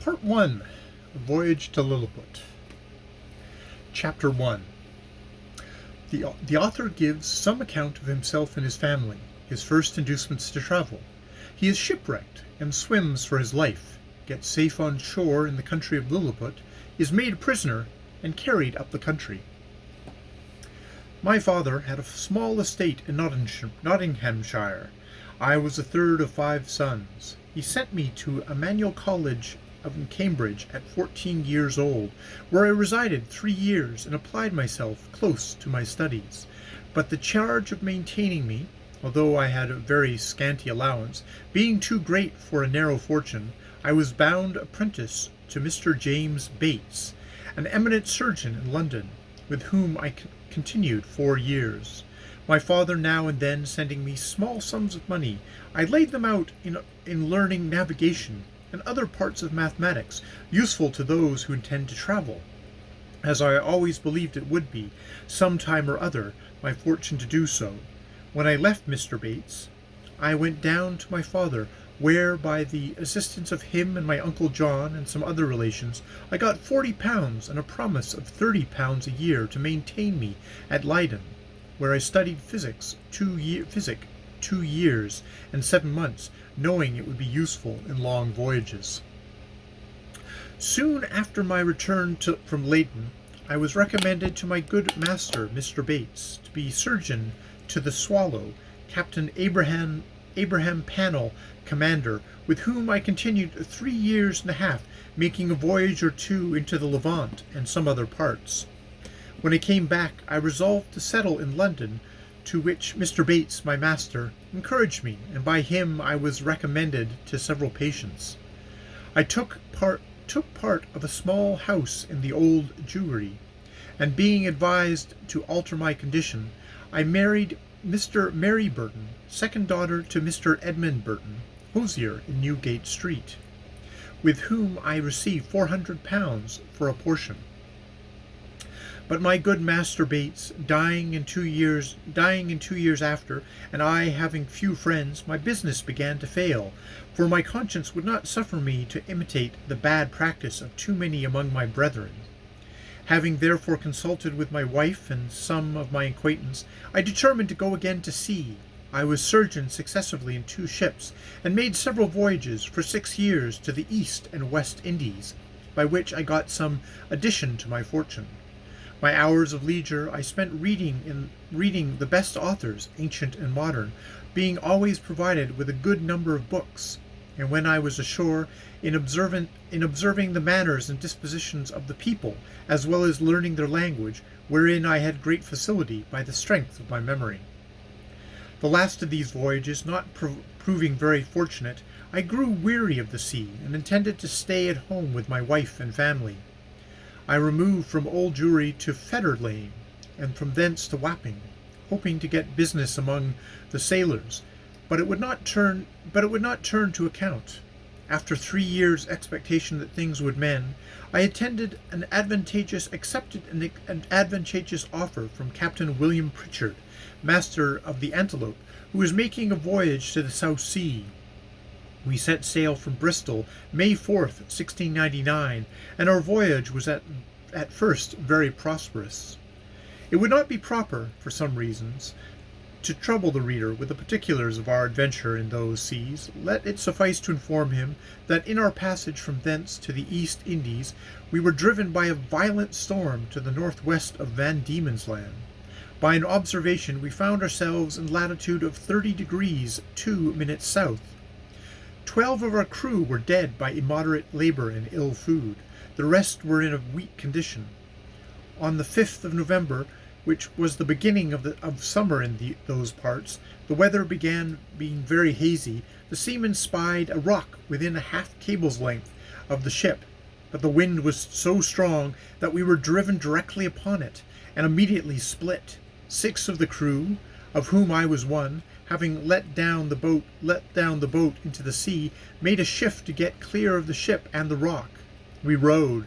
Part 1. A Voyage to Lilliput. Chapter 1. The author gives some account of himself and his family, his first inducements to travel. He is shipwrecked and swims for his life, gets safe on shore in the country of Lilliput, is made prisoner, and carried up the country. My father had a small estate in Nottinghamshire. I was the third of 5 sons. He sent me to Emmanuel College in Cambridge at 14 years old, where I resided 3 years and applied myself close to my studies. But the charge of maintaining me, although I had a very scanty allowance, being too great for a narrow fortune, I was bound apprentice to Mr. James Bates, an eminent surgeon in London, with whom I continued 4 years. My father now and then sending me small sums of money, I laid them out in learning navigation and other parts of mathematics, useful to those who intend to travel, as I always believed it would be, some time or other, my fortune to do so. When I left Mr. Bates, I went down to my father, where, by the assistance of him and my Uncle John and some other relations, I got £40 and a promise of £30 a year to maintain me at Leyden, where I studied physic 2 years and 7 months, knowing it would be useful in long voyages. Soon after my return from Leyden, I was recommended to my good master, Mr. Bates, to be surgeon to the Swallow, Captain Abraham Pannell, commander, with whom I continued 3 years and a half, making a voyage or 2 into the Levant and some other parts. When I came back, I resolved to settle in London, to which Mr. Bates, my master, encouraged me, and by him I was recommended to several patients. I took part of a small house in the old Gllvr, and being advised to alter my condition, I married Mr. Mary Burton, second daughter to Mr. Edmund Burton, hosier in Newgate Street, with whom I received £400 for a portion. But my good master Bates dying in 2 years after, and I having few friends, my business began to fail, for my conscience would not suffer me to imitate the bad practice of too many among my brethren. Having therefore consulted with my wife and some of my acquaintance, I determined to go again to sea. I was surgeon successively in 2 ships, and made several voyages for 6 years to the East and West Indies, by which I got some addition to my fortune. My hours of leisure I spent reading the best authors, ancient and modern, being always provided with a good number of books, and when I was ashore, in observing the manners and dispositions of the people, as well as learning their language, wherein I had great facility by the strength of my memory. The last of these voyages not proving very fortunate, I grew weary of the sea, and intended to stay at home with my wife and family. I removed from Old Jewry to Fetter Lane, and from thence to Wapping, hoping to get business among the sailors, but it would not turn to account. After 3 years' expectation that things would mend, I accepted an advantageous offer from Captain William Pritchard, master of the Antelope, who was making a voyage to the South Sea. We set sail from Bristol May 4th, 1699, and our voyage was at first very prosperous. It would not be proper, for some reasons, to trouble the reader with the particulars of our adventure in those seas. Let it suffice to inform him that in our passage from thence to the East Indies we were driven by a violent storm to the northwest of Van Diemen's Land. By an observation we found ourselves in latitude of 30 degrees 2 minutes south. 12 of our crew were dead by immoderate labor and ill food. The rest were in a weak condition. On the 5th of November, which was the beginning of summer in those parts, the weather began being very hazy. The seamen spied a rock within a half cable's length of the ship, but the wind was so strong that we were driven directly upon it, and immediately split. 6 of the crew, of whom I was one, having let down the boat into the sea, made a shift to get clear of the ship and the rock. We rowed,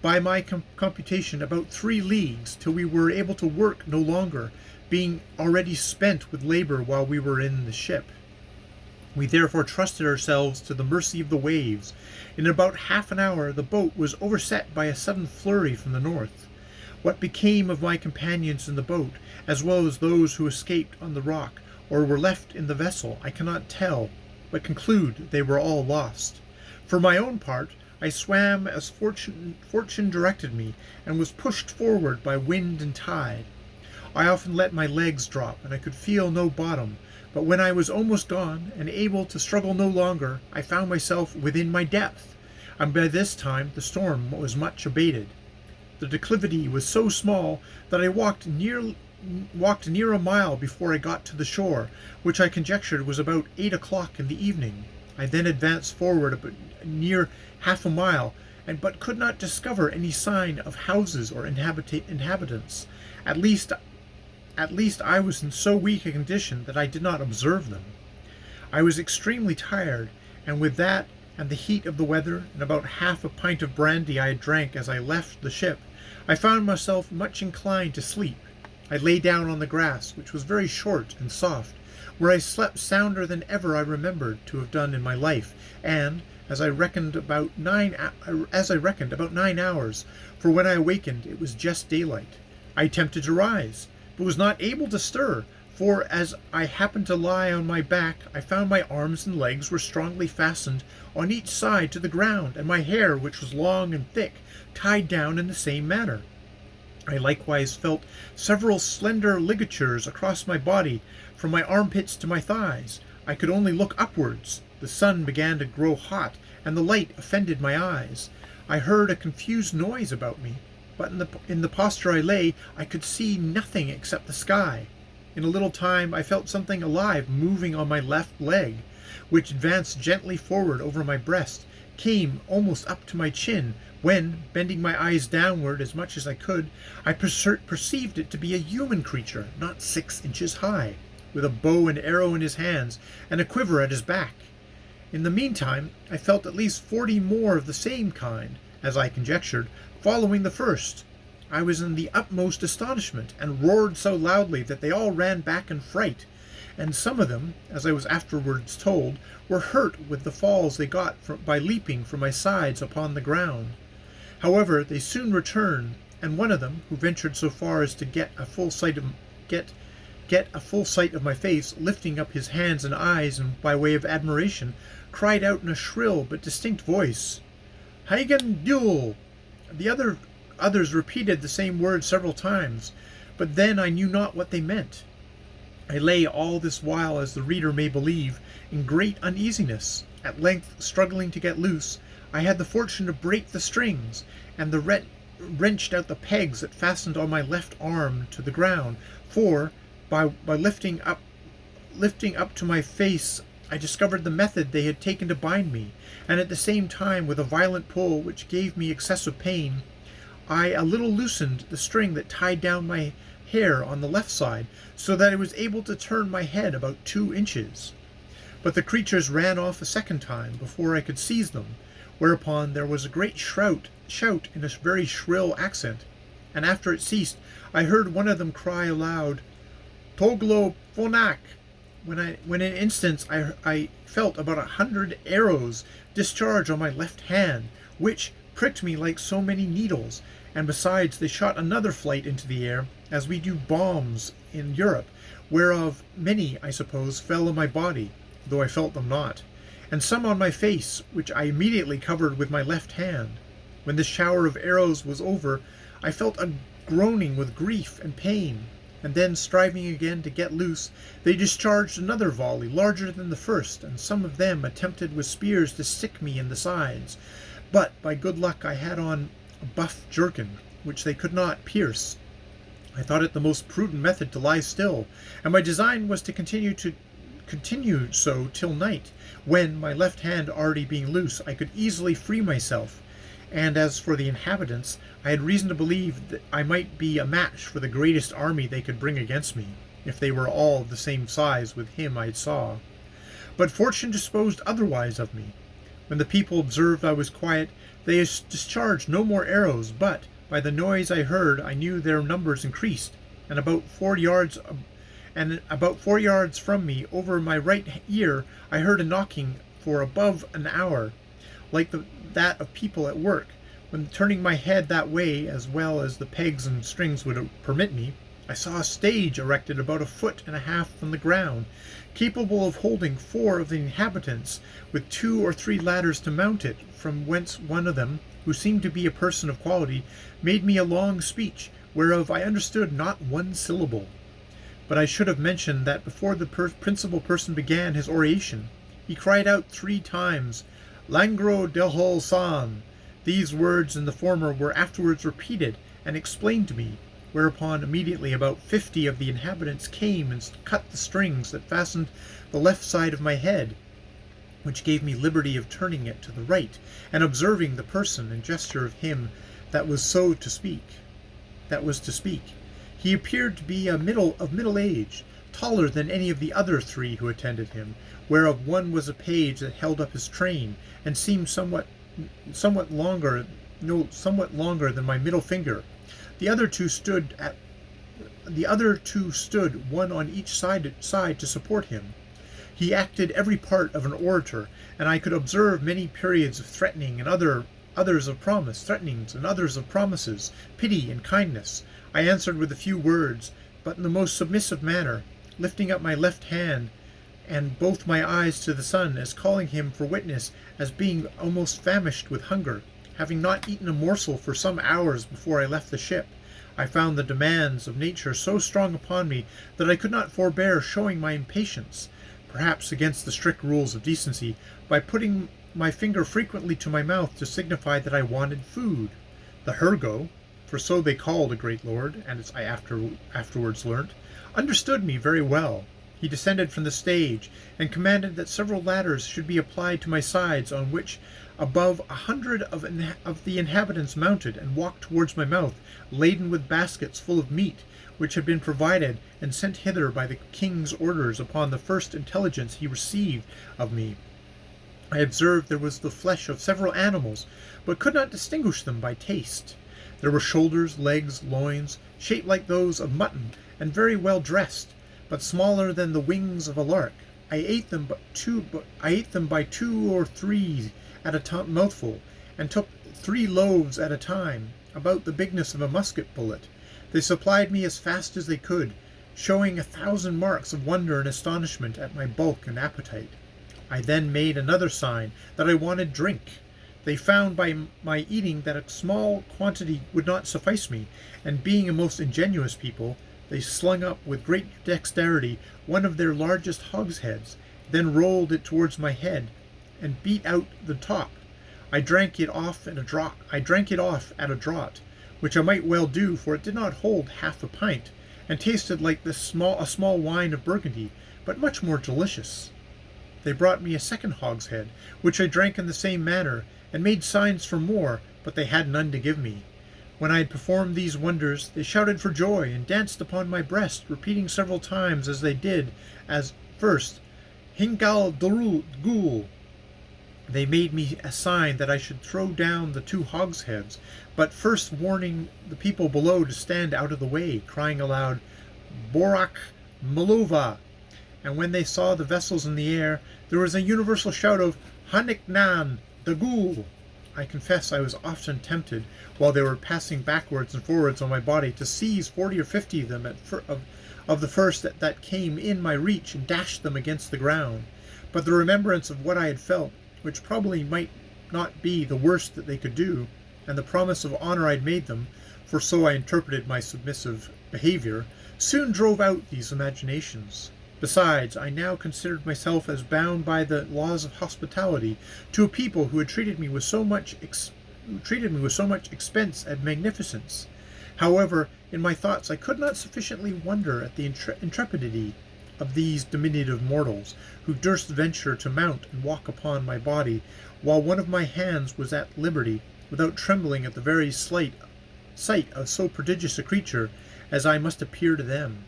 by my computation, about 3 leagues, till we were able to work no longer, being already spent with labor while we were in the ship. We therefore trusted ourselves to the mercy of the waves. In about half an hour the boat was overset by a sudden flurry from the north. What became of my companions in the boat, as well as those who escaped on the rock or were left in the vessel, I cannot tell, but conclude they were all lost. For my own part, I swam as fortune directed me, and was pushed forward by wind and tide. I often let my legs drop, and I could feel no bottom, but when I was almost gone, and able to struggle no longer, I found myself within my depth, and by this time the storm was much abated. The declivity was so small that I walked near a mile before I got to the shore, which I conjectured was about 8 o'clock in the evening. I then advanced forward about near half a mile, but could not discover any sign of houses or inhabitants. At least I was in so weak a condition that I did not observe them. I was extremely tired, and with that and the heat of the weather, and about half a pint of brandy I had drank as I left the ship, I found myself much inclined to sleep. I lay down on the grass, which was very short and soft, where I slept sounder than ever I remembered to have done in my life, and, as I reckoned, about 9 hours, for when I awakened it was just daylight. I attempted to rise, but was not able to stir, for as I happened to lie on my back, I found my arms and legs were strongly fastened on each side to the ground, and my hair, which was long and thick, tied down in the same manner. I likewise felt several slender ligatures across my body, from my armpits to my thighs. I could only look upwards. The sun began to grow hot, and the light offended my eyes. I heard a confused noise about me, but in the posture I lay, I could see nothing except the sky. In a little time I felt something alive moving on my left leg, which advanced gently forward over my breast, came almost up to my chin, when, bending my eyes downward as much as I could, I perceived it to be a human creature, not 6 inches high, with a bow and arrow in his hands, and a quiver at his back. In the meantime I felt at least 40 more of the same kind, as I conjectured, following the first. I was in the utmost astonishment, and roared so loudly that they all ran back in fright, and some of them, as I was afterwards told, were hurt with the falls they got by leaping from my sides upon the ground. However, they soon returned, and one of them, who ventured so far as to get a full sight of my face, lifting up his hands and eyes, and by way of admiration, cried out in a shrill but distinct voice, "Hagen Duel!" The others repeated the same words several times, but then I knew not what they meant. I lay all this while, as the reader may believe, in great uneasiness. At length, struggling to get loose, I had the fortune to break the strings, and wrenched out the pegs that fastened on my left arm to the ground, for, by lifting up to my face, I discovered the method they had taken to bind me, and at the same time, with a violent pull which gave me excessive pain, I a little loosened the string that tied down my hair on the left side, so that I was able to turn my head about 2 inches. But the creatures ran off a second time before I could seize them, whereupon there was a great shout in a very shrill accent, and after it ceased, I heard one of them cry aloud, "Toglo Phonak!" When in an instant I felt about 100 arrows discharged on my left hand, which pricked me like so many needles, and besides they shot another flight into the air, as we do bombs in Europe, whereof many, I suppose, fell on my body, though I felt them not, and some on my face, which I immediately covered with my left hand. When this shower of arrows was over, I felt a groaning with grief and pain, and then, striving again to get loose, they discharged another volley larger than the first, and some of them attempted with spears to stick me in the sides, but by good luck I had on a buff jerkin, which they could not pierce. I thought it the most prudent method to lie still, and my design was to continue so till night, when, my left hand already being loose, I could easily free myself, and as for the inhabitants, I had reason to believe that I might be a match for the greatest army they could bring against me, if they were all of the same size with him I saw. But fortune disposed otherwise of me. When the people observed I was quiet, they discharged no more arrows, but, by the noise I heard, I knew their numbers increased, and about 4 yards and about 4 yards from me, over my right ear, I heard a knocking for above an hour, like that of people at work. When turning my head that way, as well as the pegs and strings would permit me, I saw a stage erected about 1.5 feet from the ground, capable of holding 4 of the inhabitants, with 2 or 3 ladders to mount it, from whence one of them, who seemed to be a person of quality, made me a long speech, whereof I understood not one syllable. But I should have mentioned that before the principal person began his oration, he cried out 3 times, "Langro delhol san." These words in the former were afterwards repeated and explained to me, whereupon immediately about 50 of the inhabitants came and cut the strings that fastened the left side of my head, which gave me liberty of turning it to the right, and observing the person and gesture of him that was to speak. He appeared to be of middle age, taller than any of the other 3 who attended him, whereof one was a page that held up his train, and seemed somewhat longer than my middle finger. The other two stood, one on each side to support him. He acted every part of an orator, and I could observe many periods of threatening and others of promises, pity and kindness. I answered with a few words, but in the most submissive manner, lifting up my left hand and both my eyes to the sun, as calling him for witness, as being almost famished with hunger, having not eaten a morsel for some hours before I left the ship. I found the demands of nature so strong upon me that I could not forbear showing my impatience, perhaps against the strict rules of decency, by putting my finger frequently to my mouth to signify that I wanted food. The Hergo, for so they called a great lord, and as I afterwards learnt, understood me very well. He descended from the stage, and commanded that several ladders should be applied to my sides, on which above 100 of the inhabitants mounted and walked towards my mouth, laden with baskets full of meat, which had been provided and sent hither by the king's orders upon the first intelligence he received of me. I observed there was the flesh of several animals, but could not distinguish them by taste. There were shoulders, legs, loins, shaped like those of mutton, and very well dressed, but smaller than the wings of a lark. I ate them by 2 or 3 at a mouthful, and took 3 loaves at a time, about the bigness of a musket bullet. They supplied me as fast as they could, showing 1,000 marks of wonder and astonishment at my bulk and appetite. I then made another sign that I wanted drink. They found by my eating that a small quantity would not suffice me, and being a most ingenious people, they slung up with great dexterity one of their largest hogsheads, then rolled it towards my head, and beat out the top. I drank it off at a draught, which I might well do, for it did not hold half a pint, and tasted like a small wine of Burgundy, but much more delicious. They brought me a second hogshead, which I drank in the same manner, and made signs for more, but they had none to give me. When I had performed these wonders, they shouted for joy, and danced upon my breast, repeating several times as they did, as first, "Hingal Gul." They made me a sign that I should throw down the 2 hogsheads, but first warning the people below to stand out of the way, crying aloud, "Borak Malova." And when they saw the vessels in the air, there was a universal shout of "Haniknan, the Gul." I confess I was often tempted, while they were passing backwards and forwards on my body, to seize 40 or 50 of them of the first that came in my reach, and dash them against the ground. But the remembrance of what I had felt, which probably might not be the worst that they could do, and the promise of honor I had made them, for so I interpreted my submissive behavior, soon drove out these imaginations. Besides, I now considered myself as bound by the laws of hospitality to a people who had treated me with so much expense and magnificence. However, in my thoughts I could not sufficiently wonder at the intrepidity of these diminutive mortals, who durst venture to mount and walk upon my body, while one of my hands was at liberty, without trembling at the very sight of so prodigious a creature as I must appear to them.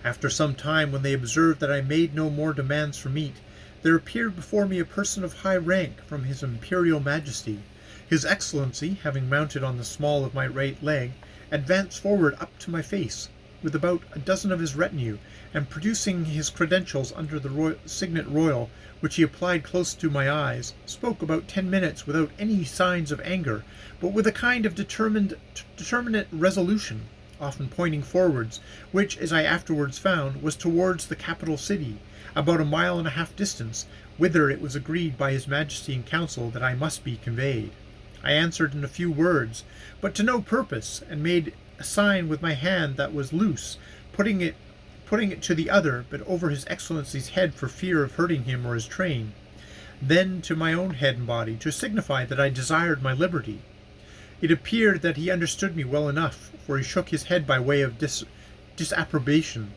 After some time, when they observed that I made no more demands for meat, there appeared before me a person of high rank from his imperial majesty. His excellency, having mounted on the small of my right leg, advanced forward up to my face, with about a dozen of his retinue, and producing his credentials under the signet royal, which he applied close to my eyes, spoke about 10 minutes without any signs of anger, but with a kind of determinate resolution, often pointing forwards, which, as I afterwards found, was towards the capital city, about a mile and a half distance, whither it was agreed by his Majesty in council that I must be conveyed. I answered in a few words, but to no purpose, and made a sign with my hand that was loose, putting it to the other, but over his Excellency's head for fear of hurting him or his train, then to my own head and body, to signify that I desired my liberty. It appeared that he understood me well enough, for he shook his head by way of disapprobation,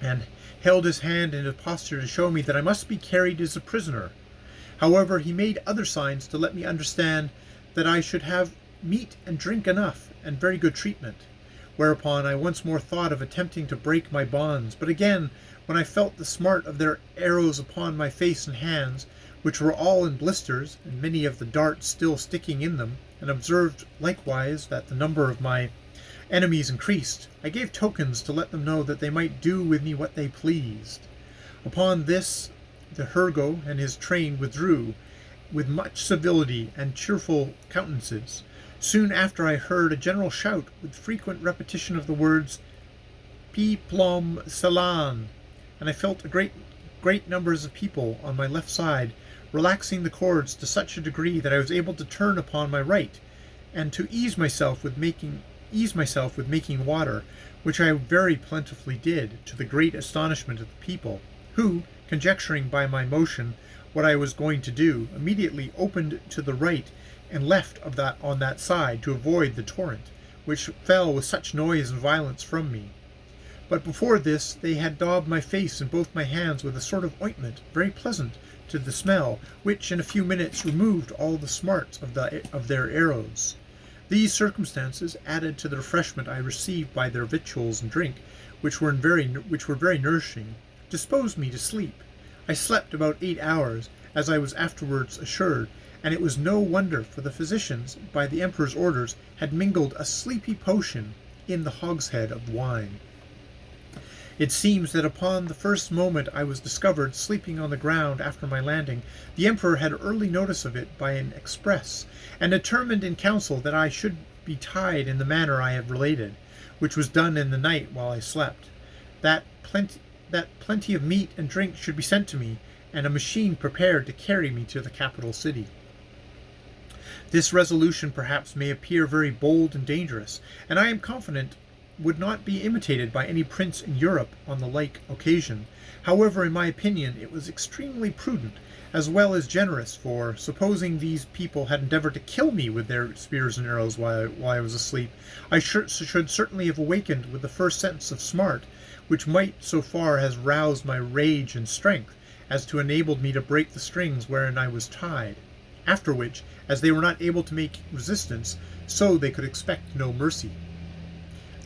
and held his hand in a posture to show me that I must be carried as a prisoner. However, he made other signs to let me understand that I should have meat and drink enough, and very good treatment. Whereupon I once more thought of attempting to break my bonds, but again, when I felt the smart of their arrows upon my face and hands, which were all in blisters, and many of the darts still sticking in them, and observed likewise that the number of my enemies increased, I gave tokens to let them know that they might do with me what they pleased. Upon this the Hergo and his train withdrew, with much civility and cheerful countenances. Soon after I heard a general shout, with frequent repetition of the words "Pi plom Celan," and I felt great numbers of people on my left side, relaxing the cords to such a degree that I was able to turn upon my right, and to ease myself with making water, which I very plentifully did, to the great astonishment of the people, who, conjecturing by my motion what I was going to do, immediately opened to the right and left on that side to avoid the torrent, which fell with such noise and violence from me. But before this they had daubed my face and both my hands with a sort of ointment, very pleasant to the smell, which in a few minutes removed all the smarts of their arrows. These circumstances, added to the refreshment I received by their victuals and drink, which were very nourishing, disposed me to sleep. I slept about 8 hours, as I was afterwards assured, and it was no wonder, for the physicians, by the Emperor's orders, had mingled a sleepy potion in the hogshead of wine. It seems that upon the first moment I was discovered sleeping on the ground after my landing, the Emperor had early notice of it by an express, and determined in council that I should be tied in the manner I have related, which was done in the night while I slept, that plenty of meat and drink should be sent to me, and a machine prepared to carry me to the capital city. This resolution perhaps may appear very bold and dangerous, and I am confident would not be imitated by any prince in Europe on the like occasion. However, in my opinion, it was extremely prudent, as well as generous, for, supposing these people had endeavored to kill me with their spears and arrows while I was asleep, I should certainly have awakened with the first sentence of smart, which might so far have roused my rage and strength, as to enable me to break the strings wherein I was tied. After which, as they were not able to make resistance, so they could expect no mercy.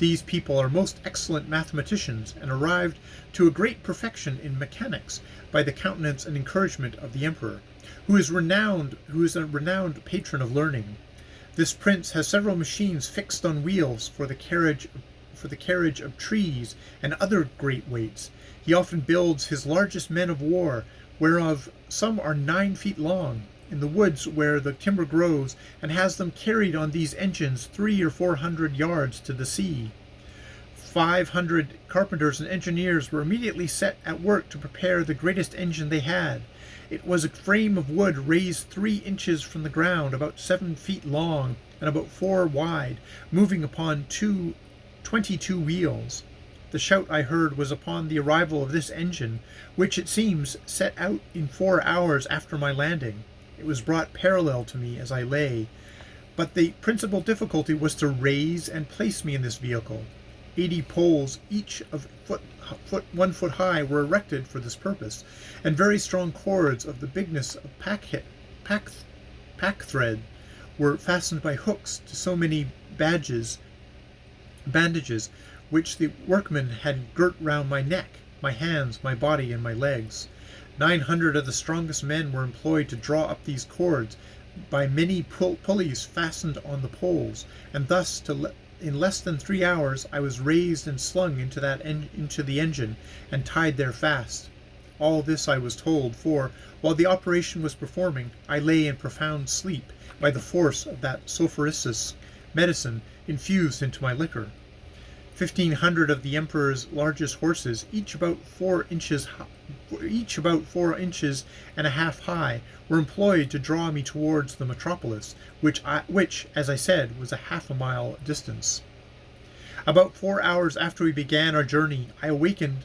These people are most excellent mathematicians, and arrived to a great perfection in mechanics by the countenance and encouragement of the Emperor, who is a renowned patron of learning. This prince has several machines fixed on wheels for the carriage of trees and other great weights. He often builds his largest men of war, whereof some are 9 feet long, in the woods where the timber grows, and has them carried on these engines 300 or 400 yards to the sea. 500 carpenters and engineers were immediately set at work to prepare the greatest engine they had. It was a frame of wood raised 3 inches from the ground, about 7 feet long, and about 4 wide, moving upon 22 wheels. The shout I heard was upon the arrival of this engine, which, it seems, set out in 4 hours after my landing. It was brought parallel to me as I lay, but the principal difficulty was to raise and place me in this vehicle. 80 poles, each of 1 foot high, were erected for this purpose, and very strong cords of the bigness of pack thread were fastened by hooks to so many bandages, which the workmen had girt round my neck, my hands, my body, and my legs. 900 of the strongest men were employed to draw up these cords by many pulleys fastened on the poles, and thus to in less than 3 hours I was raised and slung into the engine and tied there fast. All this I was told, for, while the operation was performing, I lay in profound sleep by the force of that sulphurous medicine infused into my liquor. 1,500 of the Emperor's largest horses, each about 4 inches and a half high, were employed to draw me towards the metropolis, which, as I said, was a half a mile distance. About 4 hours after we began our journey, I awakened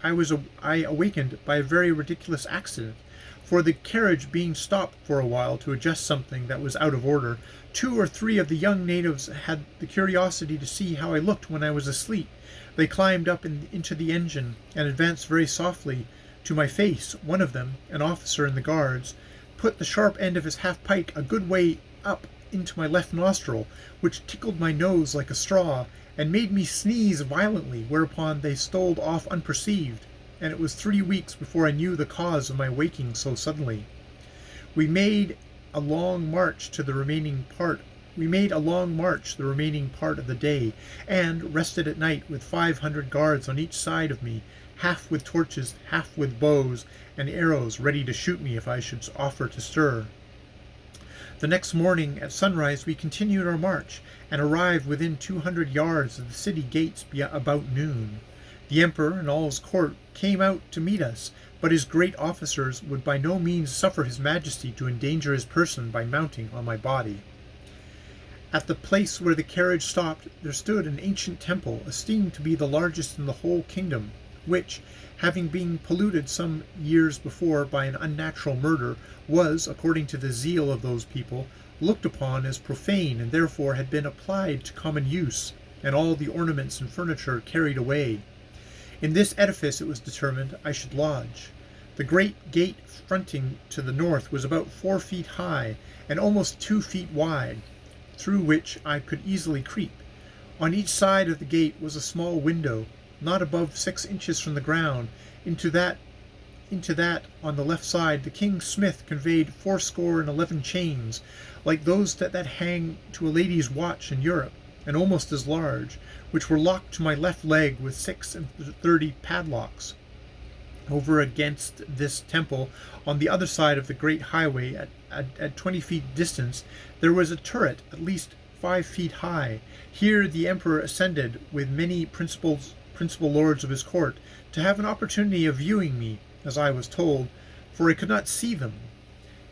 by a very ridiculous accident, for the carriage being stopped for a while to adjust something that was out of order, 2 or 3 of the young natives had the curiosity to see how I looked when I was asleep. They climbed up into the engine and advanced very softly to my face. One of them, an officer in the guards, put the sharp end of his half-pike a good way up into my left nostril, which tickled my nose like a straw, and made me sneeze violently, whereupon they stole off unperceived, and it was 3 weeks before I knew the cause of my waking so suddenly. We made a long march the remaining part of the day, and rested at night with 500 guards on each side of me, half with torches, half with bows and arrows, ready to shoot me if I should offer to stir. The next morning at sunrise we continued our march, and arrived within 200 yards of the city gates about noon. The Emperor and all his court came out to meet us, but his great officers would by no means suffer his Majesty to endanger his person by mounting on my body. At the place where the carriage stopped there stood an ancient temple, esteemed to be the largest in the whole kingdom, which, having been polluted some years before by an unnatural murder, was, according to the zeal of those people, looked upon as profane, and therefore had been applied to common use, and all the ornaments and furniture carried away. In this edifice it was determined I should lodge. The great gate fronting to the north was about 4 feet high, and almost 2 feet wide, through which I could easily creep. On each side of the gate was a small window, not above 6 inches from the ground. Into that on the left side the king's smith conveyed 411 chains, like those that hang to a lady's watch in Europe, and almost as large, which were locked to my left leg with 36 padlocks. Over against this temple, on the other side of the great highway, at 20 feet distance, there was a turret at least 5 feet high. Here the Emperor ascended with many principal lords of his court, to have an opportunity of viewing me, as I was told, for I could not see them.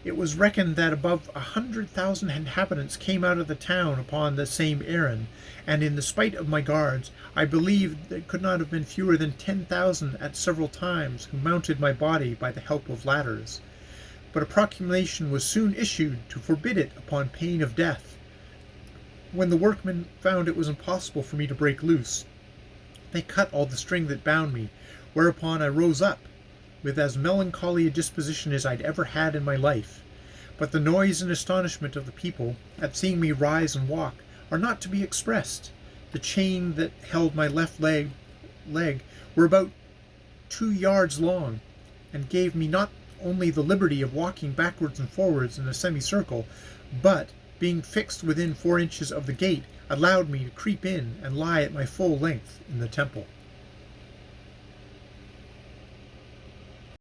It was reckoned that above 100,000 inhabitants came out of the town upon the same errand, and in the spite of my guards, I believe there could not have been fewer than 10,000 at several times, who mounted my body by the help of ladders. But a proclamation was soon issued to forbid it upon pain of death. When the workmen found it was impossible for me to break loose, they cut all the string that bound me, whereupon I rose up, with as melancholy a disposition as I'd ever had in my life. But the noise and astonishment of the people, at seeing me rise and walk, are not to be expressed. The chain that held my left leg were about 2 yards long, and gave me not only the liberty of walking backwards and forwards in a semicircle, but, being fixed within 4 inches of the gate, allowed me to creep in and lie at my full length in the temple.